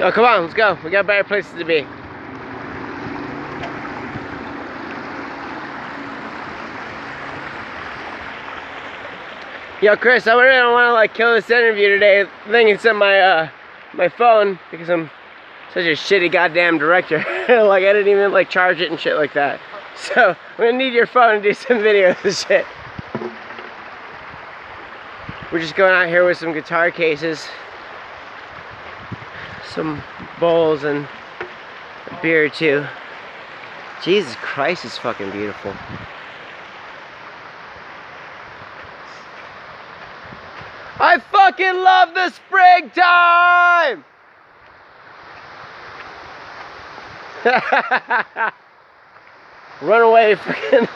Yo, come on, let's go. We got better places to be. Yo, Chris, I really don't want to like kill this interview today. I think it's on my phone because I'm such a shitty goddamn director. Like I didn't even like charge it and shit like that. So I'm gonna need your phone to do some videos and shit. We're just going out here with some guitar cases, some bowls, and a beer or two. Jesus Christ, it's fucking beautiful. I fucking love the springtime! Run away, fucking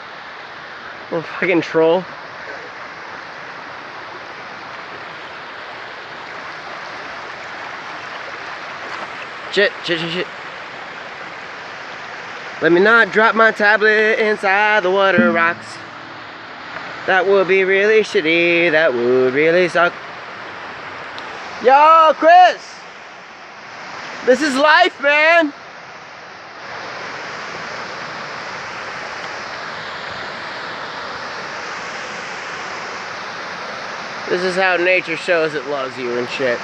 little fucking troll. Shit. Let me not drop my tablet inside the water rocks. That would be really shitty. That would really suck. Yo, Chris! This is life, man! This is how nature shows it loves you and shit.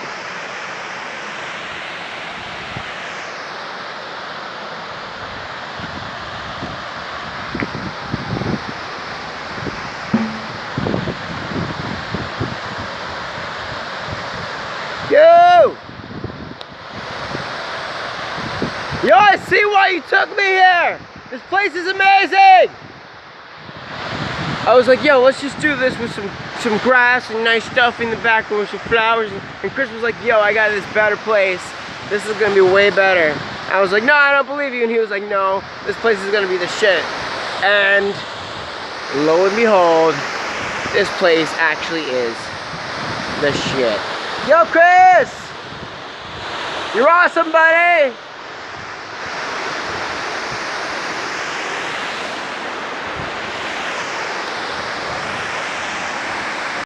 Yo, I see why you took me here! This place is amazing! I was like, yo, let's just do this with some grass and nice stuff in the background with some flowers. And Chris was like, yo, I got this better place. This is gonna be way better. I was like, no, I don't believe you. And he was like, no, this place is gonna be the shit. And lo and behold, this place actually is the shit. Yo, Chris! You're awesome, buddy!